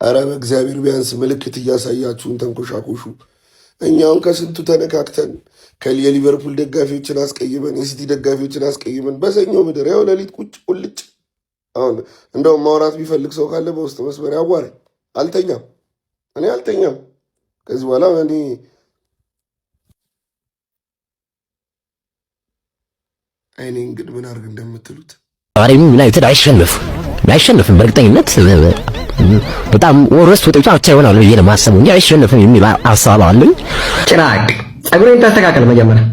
አረ በእግዚአብሔር ቢያንስ ምልክት እያሳያችሁን ተንኮሻኮሹ። እኛውን ከስንቱ ተነካክተን የሊቨርፑል ደጋፊዎችን አስቀይመን የሲቲ ደጋፊዎችን አስቀይመን በሰኞ ምድር ያው ሌሊት ቁጭ ቁልጭ። አሁን እንደውም ማውራት ቢፈልግ ሰው ካለ በውስጥ መስመር ያዋራኝ። አልተኛም፣ እኔ አልተኛም። ከዚህ በኋላ እኔ አይኔን ግን ምን አድርግ እንደምትሉት ዛሬም ዩናይትድ አይሸነፍም በእርግጠኝነት በጣም ወረስ ወጥቻ ይሆናል ብዬ ነው የማስበው እንጂ አይሸነፍም የሚል ሀሳብ አለኝ። ጭራቅ ጸጉሬን ታስተካከል መጀመሪያ።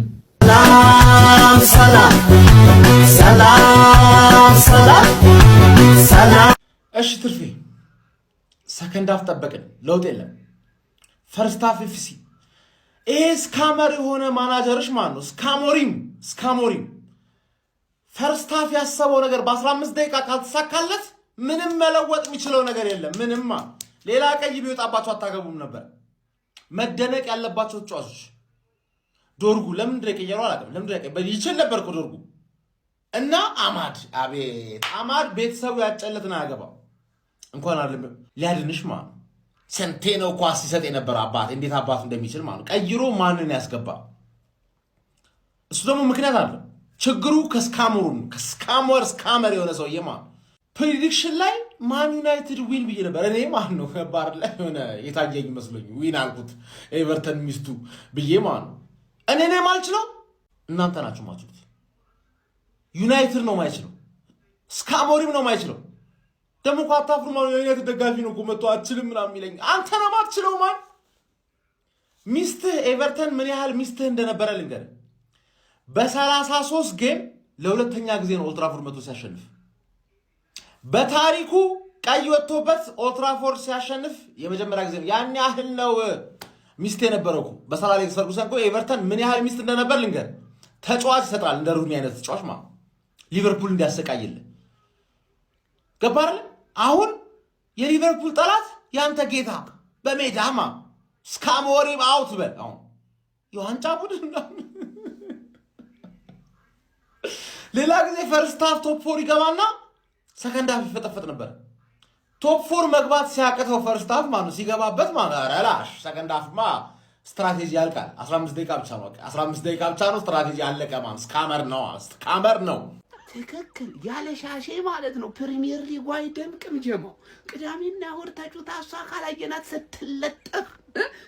ሰላም። እሺ ትርፌ ሰከንድ አፍ ጠበቅን፣ ለውጥ የለም። ፈርስት አፍ ኤፍሲ ይሄ ስካመር የሆነ ማናጀርሽ ማን ነው? ስካሞሪም ፈርስት አፍ ያሰበው ነገር በ15 ደቂቃ ካልተሳካለት ምንም መለወጥ የሚችለው ነገር የለም። ምንማ ሌላ ቀይ ቢወጣባቸው አታገቡም ነበር። መደነቅ ያለባቸው ተጫዋቾች ዶርጉ ለምን ድረቅ ይየሩ አላውቅም። ለምን ድረቅ ይችል ነበር እኮ ዶርጉ እና አማድ። አቤት አማድ ቤተሰቡ ያጨለትና ያገባው እንኳን አይደለም ሊያድንሽ ማለት ሰንቴ ነው ኳስ ሲሰጥ የነበረ አባት እንዴት አባቱ እንደሚችል ማለት ቀይሮ ማንን ያስገባ። እሱ ደግሞ ምክንያት አለ። ችግሩ ስካመር የሆነ ሰውዬ ማለት ፕሪዲክሽን ላይ ማን ዩናይትድ ዊን ብዬ ነበር እኔ ማን ነው ባር ላይ ሆነ የታየኝ መስሎኝ ዊን አልኩት ኤቨርተን ሚስቱ ብዬ ማን ነው እኔ ነኝ ማልችለው እናንተ ናችሁ ማችሉት። ዩናይትድ ነው ማይችለው፣ ስካሞሪም ነው ማይችለው። ደግሞ ኳታፍሩ ማን ዩናይትድ ደጋፊ ነው ቆመጡ አትችልም ምናምን ይለኝ። አንተ ነው ማትችለው ማን ሚስትህ ኤቨርተን ምን ያህል ሚስትህ እንደነበረ ልንገርህ። በ33 ጌም ለሁለተኛ ጊዜ ነው ኦልትራፎርድ መቶ ሲያሸንፍ። በታሪኩ ቀይ ወጥቶበት ኦልትራፎርድ ሲያሸንፍ የመጀመሪያ ጊዜ ነው። ያን ያህል ነው ሚስት የነበረው እኮ በሰላ ላይ ፈርጉሰን እኮ ኤቨርተን ምን ያህል ሚስት እንደነበር ልንገር። ተጫዋች ይሰጣል እንደ ሩኒ አይነት ተጫዋች ማለት ሊቨርፑል እንዲያሰቃይልህ ገባ አይደል? አሁን የሊቨርፑል ጠላት ያንተ ጌታ በሜዳማ ስካሞሪም አውት በል። አሁን የዋንጫ ቡድን ሌላ ጊዜ ፈርስት ሃፍ ቶፕ 4 ይገባና ሰከንድ ሃፍ ይፈጠፈጥ ነበር። ቶፕ 4 መግባት ሲያቀተው ፈርስት ሃፍ ማለት ነው ሲገባበት ማለት አራላሽ ሰከንድ ሃፍማ ስትራቴጂ ያልቃል። 15 ደቂቃ ብቻ ነው 15 ደቂቃ ብቻ ነው ስትራቴጂ ያለቀ ማለት ስካመር ነው። ትክክል ያለ ሻሼ ማለት ነው። ፕሪሚየር ሊጉ አይደምቅም ጀማው። ቅዳሜና እሑድ ተጫውታ እሷ ካላየናት ስትለጠፍ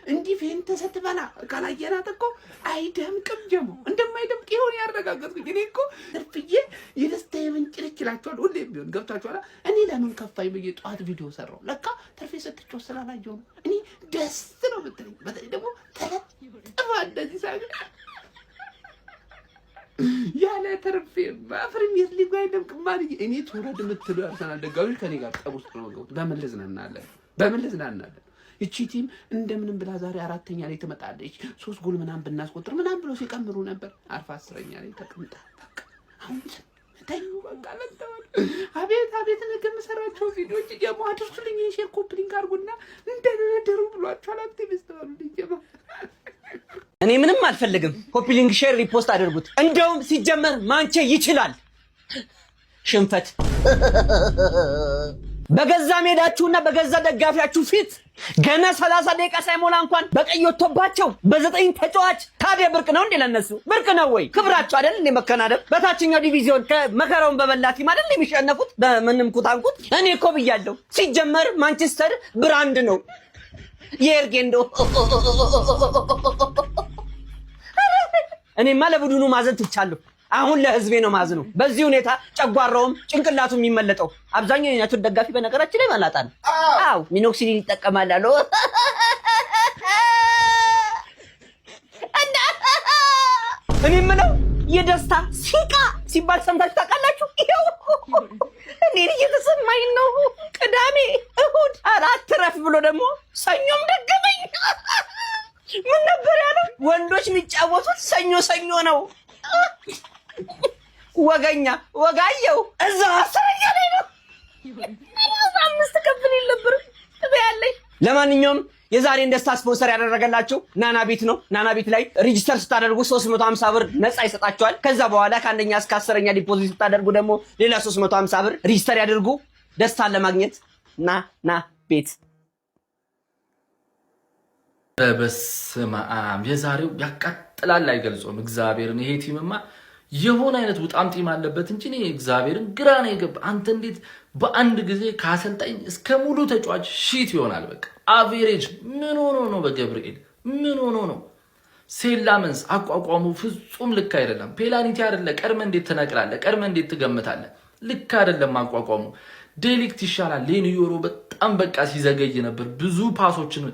እንዲህ ፌንት ስትበላ ካላየናት እኮ አይደምቅም ጀማው። እንደማይደምቅ ይሆን ያረጋገጥኩኝ እኔ እኮ ትርፍዬ የደስታ የምንጭልች ይላችኋል ሁሌም ቢሆን ገብታችኋል። እኔ ለምን ከፋይ ብዬ ጠዋት ቪዲዮ ሰራው ለካ ትርፌ ስትጮህ ስላላየሁ ነው። እኔ ደስ ነው የምትለኝ። በተለይ ደግሞ ተለጥፋ እንደዚህ ሳገ ያለ ትርፌ በፕሪሚየር ሊጉ አይደምቅም ማለት እኔ ተወረድ የምትሉ አርሰናል ደጋፊዎች ከኔ ጋር ጠብ ውስጥ ነው ገቡት። በምን ልዝናናለን? እቺ ቲም እንደምንም ብላ ዛሬ 4ኛ ላይ ትመጣለች። 3 ጎል ምናምን ብናስቆጥር ምናምን ብሎ ሲቀምሩ ነበር። 10ኛ ላይ ተቀምጣ በቃ አሁን ታዩ በቃ ለታው አቤት ነገ መሰራቸው ቪዲዮዎች ደግሞ አድርሱልኝ። ሼር ኮፕሊንግ አድርጉና እንደነደሩ ብሏቸዋል አክቲቪስት አሉ ዲጀባ። እኔ ምንም አልፈልግም። ኮፒ ሊንክ ሼር ሪፖስት አድርጉት። እንደውም ሲጀመር ማንቼ ይችላል ሽንፈት በገዛ ሜዳችሁና በገዛ ደጋፊያችሁ ፊት ገና 30 ደቂቃ ሳይሞላ እንኳን በቀይ ወጥቶባቸው በ9 ተጫዋች። ታዲያ ብርቅ ነው እንዴ ለነሱ? ብርቅ ነው ወይ? ክብራቸው አይደል እንዴ መከናደብ? በታችኛው ዲቪዚዮን ከመከራውን በበላቲ ማለት የሚሸነፉት በምንም ኩታንኩት። እኔ እኮ ብያለሁ ሲጀመር ማንቸስተር ብራንድ ነው የኤርጌንዶ። እኔማ ለቡድኑ ማዘን ትቻለሁ። አሁን ለህዝቤ ነው ማዝነው። በዚህ ሁኔታ ጨጓራውም ጭንቅላቱ የሚመለጠው አብዛኛው የዩናይትድ ደጋፊ በነገራችን ላይ ማላጣ ነው። አው ሚኖክሲዲን ይጠቀማል አለው። እኔ ምነው የደስታ ሲቃ ሲባል ሰምታችሁ ታውቃላችሁ? ይሄው እኔ እየተሰማኝ ነው። ቅዳሜ እሑድ 4 ረፍ ብሎ ደግሞ ሰኞም ደገመኝ። ምን ነበር ያለው? ወንዶች የሚጫወቱት ሰኞ ነው። ወጋየው እዛ 10ኛ ላይ ነው። እዛ 5 ከፍል ነበር ትበያለኝ። ለማንኛውም የዛሬን ደስታ ስፖንሰር ያደረገላችሁ ናና ቤት ነው። ናና ቤት ላይ ሬጂስተር ስታደርጉ 350 ብር ነፃ ይሰጣችኋል። ከዛ በኋላ ከአንደኛ እስከ 10ኛ ዲፖዚት ስታደርጉ ደግሞ ሌላ 350 ብር ሬጂስተር ያድርጉ። ደስታን ለማግኘት ናና ቤት በስመ አብ የዛሬው ያቃጥላል አይገልጾም እግዚአብሔርን ይሄ ቲምማ የሆነ አይነት ውጣም ጢም አለበት እንጂ እኔ እግዚአብሔርን ግራ ነው የገባ አንተ እንዴት በአንድ ጊዜ ካሰልጣኝ እስከ ሙሉ ተጫዋች ሺት ይሆናል በቃ አቨሬጅ ምን ሆኖ ነው በገብርኤል ምን ሆኖ ነው ሴላመንስ አቋቋሙ ፍጹም ልክ አይደለም ፔናልቲ አይደለ ቀድመ እንዴት ተነቅላለ ቀድመ እንዴት ትገምታለ ልክ አይደለም አቋቋሙ ዴሊክት ይሻላል ሌኒዮሮ በጣም በቃ ሲዘገይ ነበር ብዙ ፓሶችን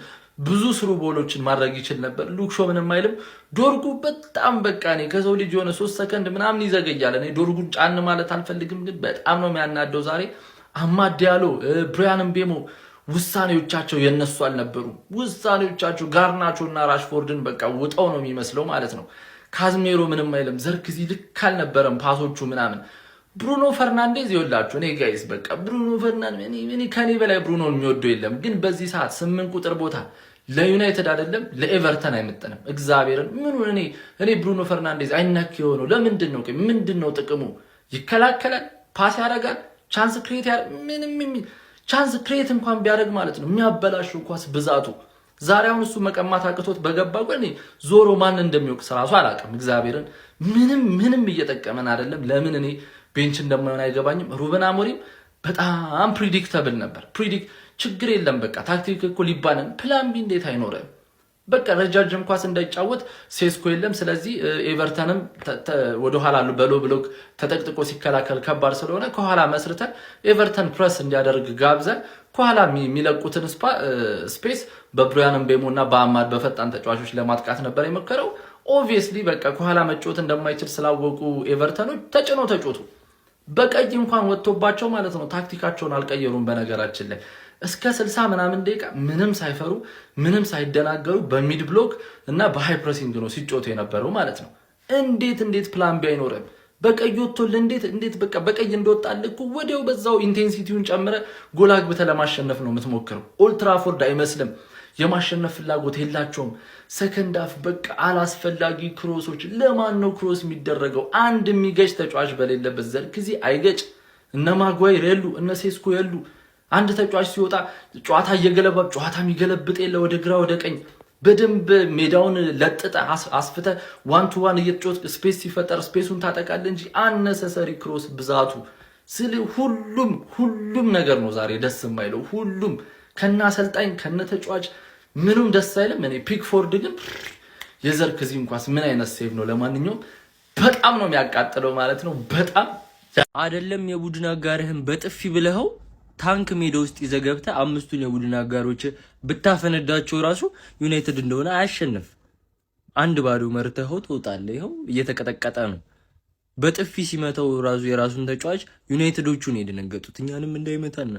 ብዙ ስሩ ቦሎችን ማድረግ ይችል ነበር ሉክሾ ምንም አይልም ዶርጉ በጣም በቃ ነው ከሰው ልጅ የሆነ 3 ሰከንድ ምናምን ይዘገያል እኔ ዶርጉ ጫን ማለት አልፈልግም ግን በጣም ነው የሚያናደው ዛሬ አማዲያሎ ብራያን ምቤሞ ውሳኔዎቻቸው የነሱ አልነበሩ ውሳኔዎቻቸው ጋርናቾና ራሽፎርድን በቃ ወጣው ነው የሚመስለው ማለት ነው ካዝሜሮ ምንም አይልም ዘርክዚ ልክ አልነበረም ፓሶቹ ምናምን ብሩኖ ፈርናንዴዝ ይወላችሁ እኔ ጋይስ በቃ ብሩኖ ፈርናንዴዝ እኔ ከኔ በላይ ብሩኖን የሚወደው የለም ግን በዚህ ሰዓት 8 ቁጥር ቦታ ለዩናይትድ አይደለም ለኤቨርተን አይመጣንም እግዚአብሔርን ምን እኔ ብሩኖ ፈርናንዴዝ አይናክ የሆነው ምንድነው ጥቅሙ ይከላከላል ፓስ ያደርጋል ቻንስ ክሬት ምንም ቻንስ ክሬት እንኳን ቢያደርግ ማለት ነው የሚያበላሽው ኳስ ብዛቱ ዛሬውን እሱ መቀማት አቅቶት በገባው ግን ዞሮ ማን እንደሚወቅስ ራሱ አላቀም እግዚአብሔርን ምንም እየተጠቀመን አይደለም ለምን እኔ ቤንች እንደማይሆን አይገባኝም ሩበን አሞሪም በጣም ፕሪዲክተብል ነበር ችግር የለም በቃ ታክቲክ እኮ ሊባልን ፕላን ቢ እንዴት አይኖርም በቃ ረጃጅም ኳስ እንዳይጫወት ሴስኮ የለም ስለዚህ ኤቨርተንም ወደ ኋላ በሎ ብሎክ ተጠቅጥቆ ሲከላከል ከባድ ስለሆነ ከኋላ መስርተን ኤቨርተን ፕረስ እንዲያደርግ ጋብዘን ከኋላ የሚለቁትን ስፔስ በብራያን ምቤሞና በአማድ በፈጣን ተጫዋቾች ለማጥቃት ነበር የመከረው ኦብቪየስሊ በቃ ከኋላ መጫወት እንደማይችል ስላወቁ ኤቨርተኖች ተጮቱ በቀይ እንኳን ወጥቶባቸው ማለት ነው ታክቲካቸውን አልቀየሩም በነገራችን ላይ እስከ 60 ምናምን ደቂቃ ምንም ሳይፈሩ ምንም ሳይደናገሩ በሚድ ብሎክ እና በሃይ ፕሬሲንግ ነው ሲጮቱ የነበረው ማለት ነው እንዴት ፕላን ቢ አይኖርም በቀይ ወጥቶል እንዴት በቃ በቀይ እንደወጣልኩ ወዲያው በዛው ኢንቴንሲቲውን ጨምረ ጎል አግብተ ለማሸነፍ ነው የምትሞክረው ኦልትራፎርድ አይመስልም የማሸነፍ ፍላጎት የላቸውም ሰከንድ አፍ በቃ አላስፈላጊ ክሮሶች ለማን ነው ክሮስ የሚደረገው አንድ የሚገጭ ተጫዋች በሌለበት ዘርክዚ አይገጭ እነ ማጓይር የሉ እነ ሴስኮ የሉ አንድ ተጫዋች ሲወጣ ጨዋታ የሚገለብጥ የለ ወደ ግራ ወደ ቀኝ በደንብ ሜዳውን ለጥጠ አስፍተ 1-1 እየተጫወት ስፔስ ሲፈጠር ስፔሱን ታጠቃለ እንጂ አነሰሰሪ ክሮስ ብዛቱ ስለ ሁሉም ነገር ነው ዛሬ ደስ የማይለው ሁሉም ከና አሰልጣኝ ከነ ተጫዋች ምንም ደስ አይልም እኔ ፒክፎርድ ግን የዘርክዚ እንኳን ምን አይነት ሴቭ ነው ለማንኛውም በጣም ነው የሚያቃጥለው ማለት ነው በጣም አይደለም የቡድን አጋርህን በጥፊ ብለኸው ታንክ ሜዳ ውስጥ ይዘገብተ አምስቱን የቡድን አጋሮች ብታፈነዳቸው ራሱ ዩናይትድ እንደሆነ አያሸንፍ አንድ ባዶ መርተው ተውጣለህ ይሄው እየተቀጠቀጠ ነው በጥፊ ሲመታው ራሱ የራሱን ተጫዋች ዩናይትዶቹን የደነገጡት እኛንም እንዳይመታና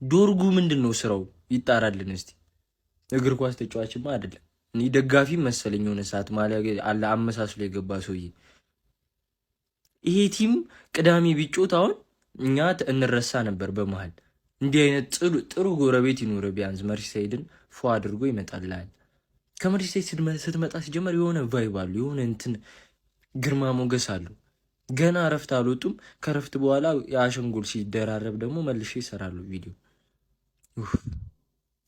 ዶርጉ ምንድነው ስራው ይጣራልን እስቲ እግር ኳስ ተጫዋችማ አይደለም እኔ ደጋፊ መሰለኝ ሆነ ሰዓት ማሊያ አለ አመሳስሎ የገባ ሰውዬ ይሄ ቲም ቅዳሜ ቢጮት አሁን እኛ እንረሳ ነበር በመሃል እንዲህ አይነት ጥሩ ጎረቤት ይኖር ቢያንስ መርሲሳይድን ፎ አድርጎ ይመጣላል ከመርሲሳይድ ስትመጣ ሲጀመር የሆነ ቫይብ አሉ የሆነ እንትን ግርማ ሞገስ አሉ ገና ረፍት አልወጡም ከረፍት በኋላ ያሸንጉል ሲደራረብ ደግሞ መልሼ ይሰራሉ ቪዲዮ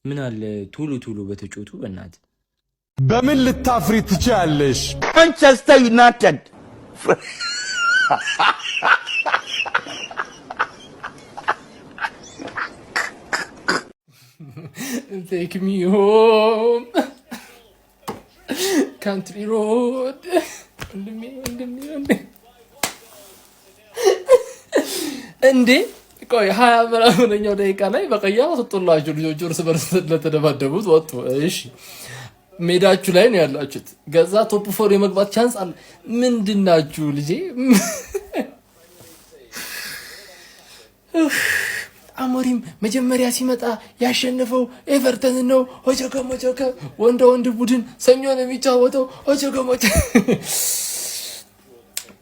ምን አለ ቱሉ በተጮቱ በእናት በምን ልታፍሪ ትችያለሽ ማንቸስተር ዩናይትድ Take me home country road እንዴ ቆይ 20 ምናምንኛው ደቂቃ ላይ በቀያ ወጥቶላችሁ ልጆቹ እርስ በርስ ለተደባደቡት ወጡ እሺ ሜዳችሁ ላይ ነው ያላችሁት ገዛ ቶፕ 4 የመግባት ቻንስ አለ ምንድናችሁ ልጄ አሞሪም መጀመሪያ ሲመጣ ያሸነፈው ኤቨርተን ነው ወቸከ ወንድ ቡድን ሰኞ ነው የሚጫወተው ወቸከ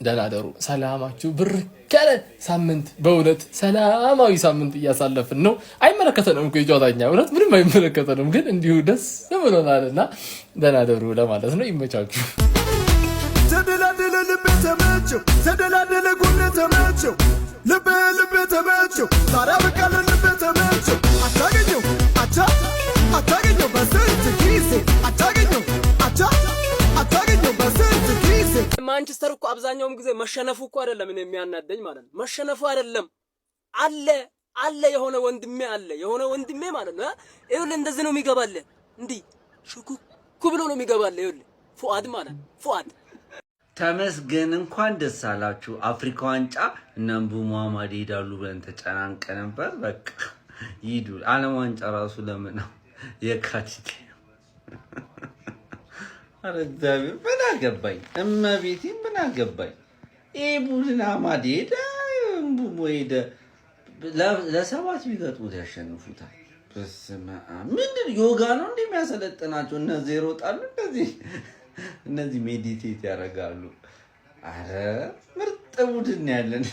ደላደሩ ሰላማችሁ ብርከለ ሳምንት በእውነት ሰላማዊ ሳምንት እያሳለፍን ነው አይመለከተንም እኮ ይጫወታኛ እውነት ምንም አይመለከተንም ግን እንዲሁ ደስ ብሎናልና ደላደሩ ለማለት ነው ይመቻችሁ ተደላደለ ልቤ ተመቸው ተደላደለ ጎኔ ተመቸው ልቤ ተመቸው ታዲያ በቃ ልቤ ተመቸው አታገኘው አቻ አታገኘው በስንት ጊዜ አታገኘው አታገኘው በስንት ጊዜ። ማንቸስተር እኮ አብዛኛውም ጊዜ መሸነፉ እኮ አይደለም እኔ የሚያናደኝ ማለት ነው። መሸነፉ አይደለም አለ የሆነ ወንድሜ ማለት ነው። ይኸውልህ እንደዚህ ነው የሚገባልህ፣ እንዲህ ሹኩኩ ብሎ ነው የሚገባልህ። ይኸውልህ ፉአድ ማለት ፉአድ ተመስገን እንኳን ደስ አላችሁ። አፍሪካ ዋንጫ እነ እምቡ መሐመድ ይሄዳሉ ብለን ተጨናንቀ ነበር። በቃ ይሄዱ። ዓለም ዋንጫ ራሱ ለምን ነው የካቲት? አረ እግዚአብሔር ምን አገባኝ፣ እመቤቴ ምን አገባኝ። ይሄ ቡድን አማድ ሄደ እምቡ ሄደ፣ ለሰባት ቢገጥሙት ያሸንፉታል። በስመ አብ ምንድን ዮጋ ነው እንደሚያሰለጥናቸው እነዚህ ይሮጣሉ፣ እነዚህ ሜዲቴት ያደርጋሉ። አረ ምርጥ ቡድን ያለን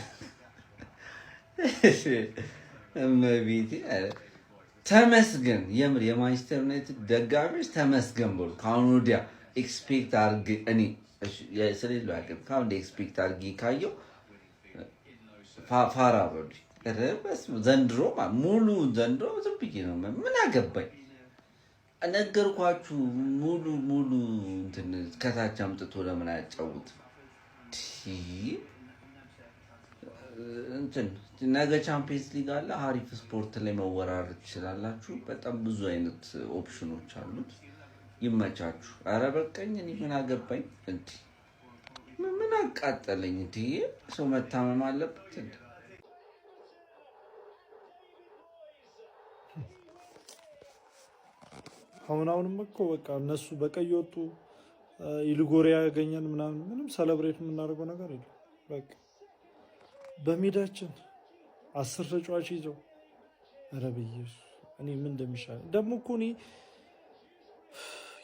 እመቤቴ ተመስገን። የምር የማንቸስተር ዩናይትድ ደጋፊዎች ተመስገን ብሎ ካሁን ወዲያ ኤክስፔክት አድርጌ እኔ ስለሌለው ያገር ካሁን ኤክስፔክት አድርጌ ካየው ፋራ በሉ ዘንድሮ ሙሉ ዘንድሮ ዝም ብዬ ነው ምን አገባኝ። ነገርኳችሁ። ሙሉ እንትን ከታች አምጥቶ ለምን አያጫውት? እንትን ነገ ቻምፒየንስ ሊግ አለ። ሀሪፍ ስፖርት ላይ መወራረድ ትችላላችሁ። በጣም ብዙ አይነት ኦፕሽኖች አሉት። ይመቻችሁ። አረ በቃኝ። እኔ ምን አገባኝ? እንዴ ምን አቃጠለኝ? እንዴ ሰው መታመም አለበት እንዴ? አሁንም እኮ በቃ እነሱ በቀይ ወጡ ኢልጎሪያ ያገኘን ምንም ሰለብሬት የምናደርገው ነገር የለም። በቃ በሜዳችን 10 ተጫዋች ይዘው ኧረ በኢየሱስ እኔ ምን እንደሚሻል ደግሞ እኮ እኔ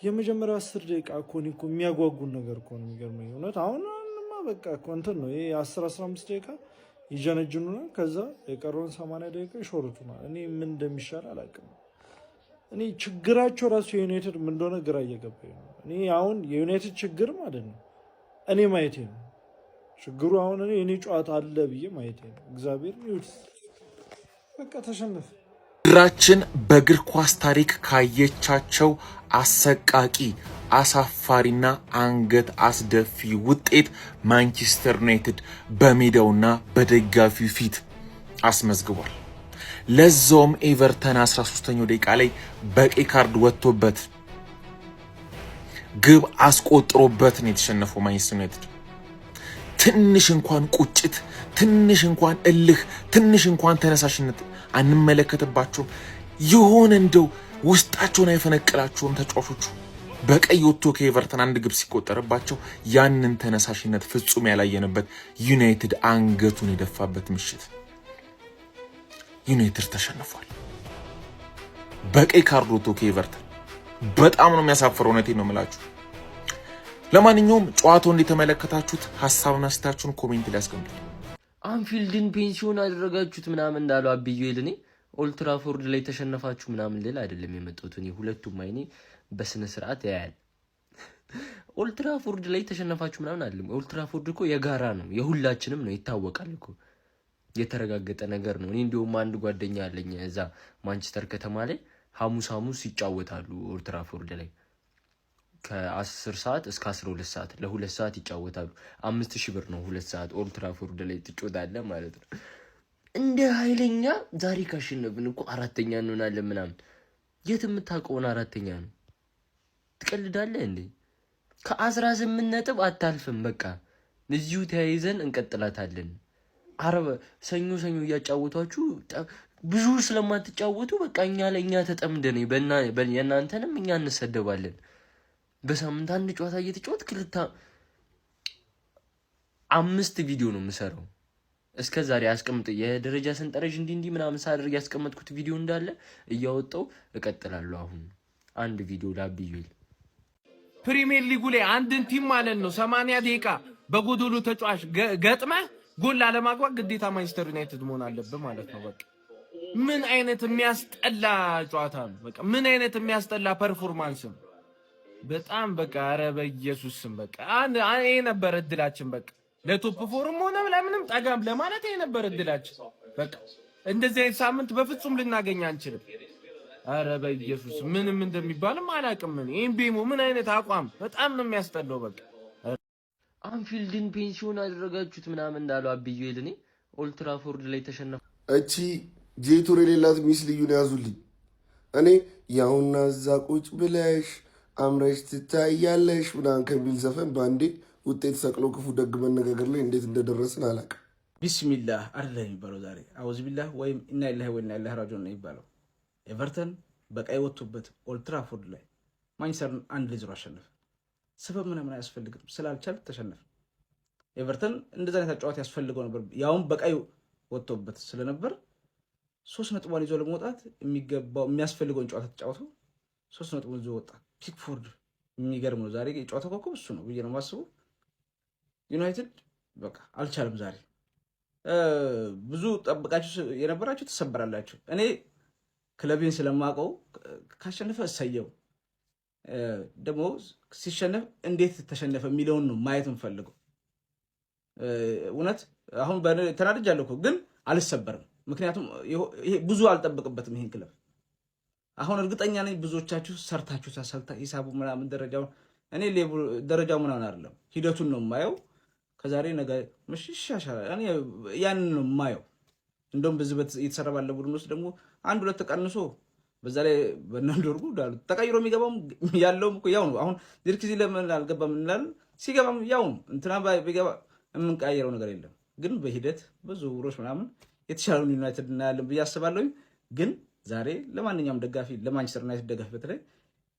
የመጀመሪያው 10 ደቂቃ እኮ የሚያጓጉን ነገር እኮ ነው የሚገርመኝ እውነት። አሁንማ በቃ እኮ እንትን ነው ይሄ 10-15 ደቂቃ ይጀነጅኑናል። ከዛ የቀረውን 80 ደቂቃ ይሾርቱናል። እኔ ምን እንደሚሻል አላውቅም። እኔ ችግራቸው ራሱ የዩናይትድ ምን እንደሆነ ግራ እየገባኝ ነው። እኔ አሁን የዩናይትድ ችግር ማለት ነው እኔ ማየቴ ነው ችግሩ። አሁን እኔ ጨዋታ አለ ብዬ ማየቴ ነው። እግዚአብሔር ይሁት በቃ ተሸነፈ። ምድራችን በእግር ኳስ ታሪክ ካየቻቸው አሰቃቂ አሳፋሪና አንገት አስደፊ ውጤት ማንቸስተር ዩናይትድ በሜዳውና በደጋፊው ፊት አስመዝግቧል። ለዛውም ኤቨርተን 13ኛው ደቂቃ ላይ በቀይ ካርድ ወጥቶበት ግብ አስቆጥሮበት ነው የተሸነፈው ማንቸስተር ዩናይትድ። ትንሽ እንኳን ቁጭት፣ ትንሽ እንኳን እልህ፣ ትንሽ እንኳን ተነሳሽነት አንመለከተባቸውም። የሆነ እንደው ውስጣቸውን አይፈነቅላቸውም ተጫዋቾቹ። በቀይ ወጥቶ ከኤቨርተን አንድ ግብ ሲቆጠርባቸው ያንን ተነሳሽነት ፍጹም ያላየነበት ዩናይትድ አንገቱን የደፋበት ምሽት። ዩናይትድ ተሸንፏል በቀይ ካርድ ወጥቶ ከኤቨርተን። በጣም ነው የሚያሳፍረው። እውነቴን ነው የምላችሁ። ለማንኛውም ጨዋታውን እንደተመለከታችሁት ሀሳብና አስተያየታችሁን ኮሜንት ላይ አስቀምጡ። አንፊልድን ፔንሲዮን አደረጋችሁት ምናምን እንዳሉ አብዩኤል እኔ ኦልድ ትራፎርድ ላይ ተሸነፋችሁ ምናምን ልል አይደለም የመጣሁት። እኔ ሁለቱም አይኔ በስነ ስርዓት ያያል። ኦልድ ትራፎርድ ላይ ተሸነፋችሁ ምናምን አይደለም። ኦልድ ትራፎርድ እኮ የጋራ ነው፣ የሁላችንም ነው፣ ይታወቃል እኮ የተረጋገጠ ነገር ነው። እኔ እንደውም አንድ ጓደኛ አለኝ እዛ ማንቸስተር ከተማ ላይ ሐሙስ ይጫወታሉ ኦልድ ትራፎርድ ላይ ከ10 ሰዓት እስከ 12 ሰዓት ለ2 ሰዓት ይጫወታሉ። 5000 ብር ነው 2 ሰዓት ኦልድ ትራፎርድ ላይ ትጫወታለህ ማለት ነው። እንደ ኃይለኛ ዛሬ ካሸነፍን እኮ 4ኛ እንሆናለን ምናምን። የት የምታውቀውን 4ኛ ነው? ትቀልዳለህ እንዴ? ከ18 ነጥብ አታልፍም። በቃ እዚሁ ተያይዘን እንቀጥላታለን። አረብ ሰኞ እያጫወቷችሁ ብዙ ስለማትጫወቱ በቃ እኛ ተጠምደን የእናንተንም እኛ እንሰደባለን። በሳምንት አንድ ጨዋታ እየተጫወት ክልታ 5 ቪዲዮ ነው የምሰራው። እስከ ዛሬ አስቀምጥ የደረጃ ሰንጠረዥ እንዲህ ምናምን ሳደርግ ያስቀመጥኩት ቪዲዮ እንዳለ እያወጣው እቀጥላለሁ። አሁን አንድ ቪዲዮ ላብዩል ፕሪሚየር ሊጉ ላይ አንድን ቲም ማለት ነው 80 ደቂቃ በጎዶሎ ተጫዋች ገጥመህ ጎል ላለማግባት ግዴታ ማንቸስተር ዩናይትድ መሆን አለበት ማለት ነው። በቃ ምን አይነት የሚያስጠላ ጨዋታ ነው! በቃ ምን አይነት የሚያስጠላ ፐርፎርማንስ ነው! በጣም በቃ ኧረ በኢየሱስ ስም በቃ ይሄ ነበር እድላችን። በቃ ለቶፕ ፎርም ሆነ ለምንም ጠጋም ለማለት ይሄ ነበር እድላችን። በቃ እንደዚህ አይነት ሳምንት በፍጹም ልናገኝ አንችልም። አረ በኢየሱስ ምንም እንደሚባልም አላውቅም። ኤምቤሞ ምን አይነት አቋም በጣም ነው የሚያስጠላው። በቃ አንፊልድን ፔንሲዮን አደረጋችሁት ምናምን እንዳሉ አብዩኤል እኔ ኦልድ ትራፎርድ ላይ ተሸነፈ። እቺ ጄቱር የሌላት ሚስ ልዩን ያዙልኝ። እኔ ያውና እዛ ቁጭ ብለሽ አምረሽ ትታያለሽ ምናምን ከሚል ዘፈን በአንዴ ውጤት ሰቅሎ ክፉ ደግ መነጋገር ላይ እንዴት እንደደረስን አላውቅም። ቢስሚላህ አይደለም የሚባለው ዛሬ አውዝ ቢላህ ወይም ኢና ኢላሂ ወኢና ኢለይሂ ራጂዑን ነው የሚባለው። ኤቨርተን በቀይ ወጥቶበት ኦልድ ትራፎርድ ላይ ማንቸስተርን 1-0 አሸነፈ። ሰበብ ምናምን አያስፈልግም፣ ስላልቻለ ተሸነፈ። ኤቨርተን እንደዛ አይነት ጨዋታ ያስፈልገው ነበር፣ ያውም በቀይ ወጥቶበት ስለነበር 3 ነጥቧን ይዞ ለመውጣት የሚያስፈልገውን ጨዋታ ተጫውቶ 3 ነጥቡን ይዞ ወጣ። ፒክፎርድ የሚገርም ነው። ዛሬ የጨዋታ ኮከብ እሱ ነው ብዬ ነው የማስበው። ዩናይትድ በቃ አልቻለም ዛሬ። ብዙ ጠብቃችሁ የነበራችሁ ተሰበራላችሁ። እኔ ክለቤን ስለማውቀው ካሸነፈ እሰየው፣ ደግሞ ሲሸነፍ እንዴት ተሸነፈ የሚለውን ነው ማየት እንፈልገው። እውነት አሁን ተናድጃለሁ እኮ ግን አልሰበርም። ምክንያቱም ይሄ ብዙ አልጠብቅበትም ይሄን ክለብ። አሁን እርግጠኛ ነኝ ብዙዎቻችሁ ሰርታችሁ ታሰልታ ሂሳቡ ምናምን ደረጃው እኔ ደረጃው ምናምን አይደለም ሂደቱን ነው የማየው። ከዛሬ ነገ ይሻሻላል። እኔ ያንን ነው የማየው። እንደውም በዚህ እየተሰራ ባለ ቡድን ውስጥ ደግሞ 1-2 ተቀንሶ በዛ ላይ በእናንዶርጉ ዳሉ ተቀይሮ የሚገባም ያለውም እኮ ያው ነው። አሁን ዲርክዚ ለምን አልገባም እንላለን፣ ሲገባም ያው ነው። እንትና ቢገባ የምንቀያየረው ነገር የለም። ግን በሂደት በዝውውሮች ምናምን የተሻለውን ዩናይትድ እናያለን ብዬ አስባለሁ። ግን ዛሬ ለማንኛውም ደጋፊ ለማንቸስተር ዩናይትድ ደጋፊ በተለይ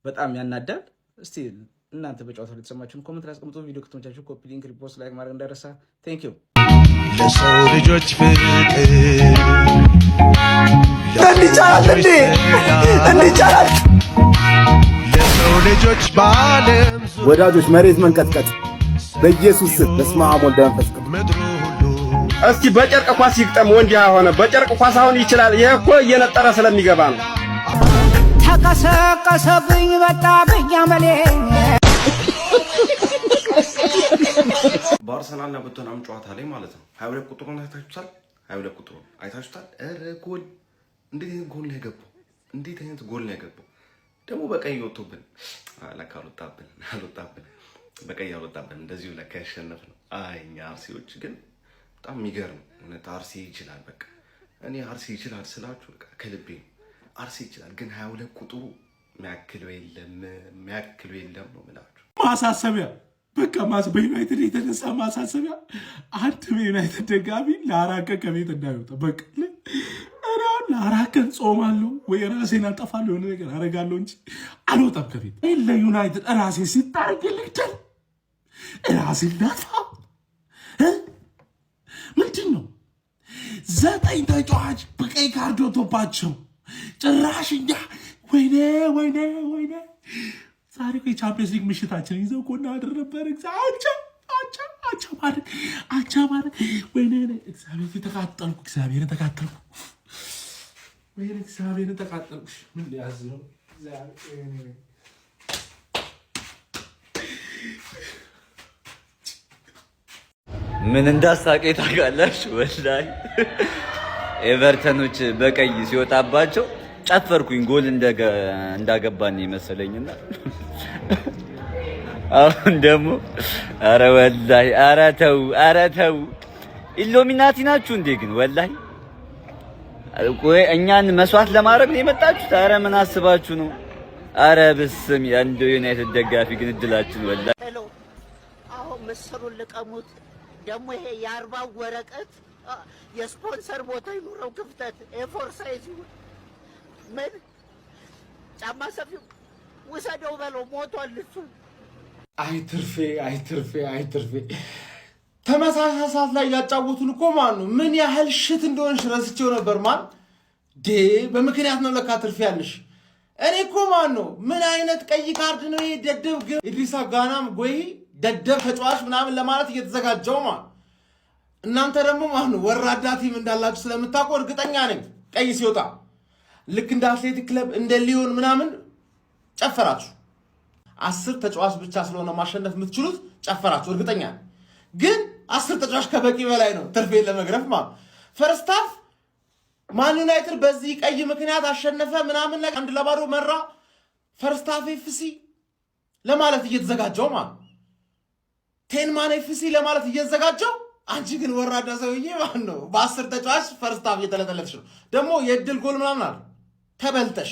በጣም ያናዳል። እስቲ እናንተ በጨዋታው የተሰማችሁን ኮሜንት ላይ አስቀምጡ። ቪዲዮ ከተመቻችሁ ኮፒ ሊንክ፣ ሪፖስት፣ ላይክ ማድረግ እንዳይረሳ። ቴንክ ዩ። ለሰው ልጆች ፍቅር እንዲቻላል እንዲቻላል ለሰው ልጆች ባለም ወዳጆች መሬት መንቀጥቀጥ በኢየሱስ ስም በስመ አብ ወወልድ ወመንፈስ ቅዱስ። እስኪ በጨርቅ ኳስ ይግጠም ወንድ ሆነ በጨርቅ ኳስ አሁን ይችላል። ይሄ እኮ እየነጠረ ስለሚገባ ነው። ተቀሰቀሰብኝ በጣብኝ አመሌ በአርሰናልና በቶተንሃም ጨዋታ ላይ ማለት ነው 22 ቁጥሩን አይታችሁታል። 22 ቁጥሩን አይታችሁታል። ኧረ ጎል! እንዴት አይነት ጎል ነው የገባው? እንዴት አይነት ጎል ነው የገባው? ደግሞ በቀይ ወጥቶብን ለካ አልወጣብን በቀይ አልወጣብን። እንደዚሁ ለካ ያሸነፍ ነው። እኛ አርሲዎች ግን በጣም የሚገርም እውነት አርሲ ይችላል። በቃ እኔ አርሲ ይችላል ስላችሁ በቃ ከልቤ አርሲ ይችላል። ግን 22 ቁጥሩ የሚያክለው የለም ነው የምላችሁ። ማሳሰቢያ በቃ በዩናይትድ የተነሳ ማሳሰቢያ፣ አንድ በዩናይትድ ደጋፊ ለ4 ቀን ከቤት እንዳይወጣ። በቃ ለ4 ቀን ጾማለሁ ወይ ራሴን አጠፋለሁ የሆነ ነገር አደርጋለሁ እንጂ አልወጣም ከቤት። ለዩናይትድ ራሴ ሲታረግ ልግደል ራሴ ላጥፋ። ምንድን ነው 9 ተጫዋች በቀይ ካርድ ወጥቶባቸው ጭራሽ እኛ ወይኔ ዛሬ እኮ የቻምፒየንስ ሊግ ምሽታችን ይዘው እኮ እናድር ነበር። አቻ ማድረግ ወይኔ እግዚአብሔርን ተቃጠልኩ። ምን ሊያዝ ነው ምን እንዳሳቀ ታውቃላችሁ? ወላሂ ኤቨርተኖች በቀይ ሲወጣባቸው ጨፈርኩኝ። ጎል እንዳገባን ይመስለኝና አሁን ደግሞ ኧረ ወላሂ ኧረ ተው ኢሉሚናቲ ናችሁ እንዴ? ግን ወላሂ ቆይ እኛን መስዋዕት ለማድረግ ነው የመጣችሁት? ኧረ ምን አስባችሁ ነው? ኧረ በስም ያንዶ ዩናይትድ ደጋፊ ግን እድላችን ወላሂ። ሄሎ አሁን ምስሩን ልቀሙት። ደግሞ ይሄ የ40 ወረቀት የስፖንሰር ቦታ ይኑረው ክፍተት ኤ4 ሳይዝ ይሁን ምን ጫማ ሰፊው ውሰደው በለው ሞቷል እሱ። አይ ትርፌ ተመሳሳይ ሰዓት ላይ ያጫወቱን እኮ ማን ነው? ምን ያህል ሽት እንደሆንሽ ረስቼው ነበር። ማን በምክንያት ነው ለካ ትርፌ ያለሽ። እኔ እኮ ማን ነው ምን አይነት ቀይ ካርድ ነው ይሄ? ደደብ ግን ኢድሪሳ ጋናም ጎይ ደደብ ተጫዋች ምናምን ለማለት እየተዘጋጀው ማለት እናንተ ደግሞ ማን ነው ወራዳ ቲም እንዳላችሁ ስለምታውቁ እርግጠኛ ነኝ ቀይ ሲወጣ ልክ እንደ አትሌቲክ ክለብ እንደ ሊዮን ምናምን ጨፈራችሁ። 10 ተጫዋች ብቻ ስለሆነ ማሸነፍ የምትችሉት ጨፈራችሁ እርግጠኛ ነኝ። ግን 10 ተጫዋች ከበቂ በላይ ነው ትርፌን ለመግረፍ ማለት። ፈርስት ሃፍ ማን ዩናይትድ በዚህ ቀይ ምክንያት አሸነፈ ምናምን ላይ 1-0 መራ ፈርስት ሃፍ ኤፍሲ ለማለት እየተዘጋጀው ማለት ቴንማን ኤፍሲ ለማለት እየተዘጋጀው አንቺ ግን ወራዳ ሰውዬ ማን ነው በ10 ተጫዋች ፈርስት ሃፍ እየተለተለፍሽ ነው ደግሞ የድል ጎል ምናምን አለ ተበልጠሽ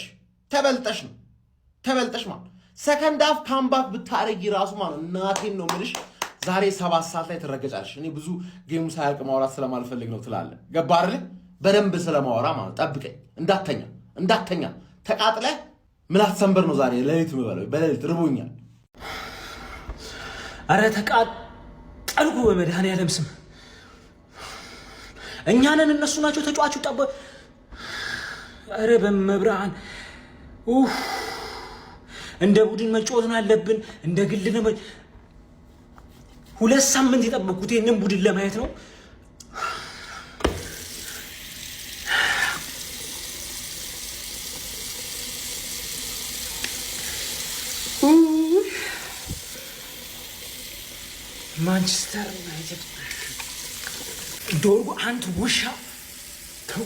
ማለት ሰከንድ ሃፍ ካምባክ ብታረጊ ራሱ ማለት እናቴን ነው ምልሽ ዛሬ 7 ሰዓት ላይ ትረገጫለሽ እኔ ብዙ ጌሙ ሳያልቅ ማውራት ስለማልፈልግ ነው ትላለ ገባ አይደል በደንብ ስለማወራ ማለት ጠብቀኝ እንዳተኛ ተቃጥለ ምላስ ሰንበር ነው ዛሬ ለሊት ምበለው በለሊት ርቦኛል አረ ተቃጠልኩ በመድኃኒዓለም ስም እኛንን እነሱ ናቸው ተጫዋቹ ጠበ አረ በመብራን እንደ ቡድን መጫወት ነው ያለብን እንደ ግል ነው 2 ሳምንት የጠበቁት ይሄንን ቡድን ለማየት ነው ማንቸስተር ዩናይትድ ዶርጉ አንተ ውሻ ተው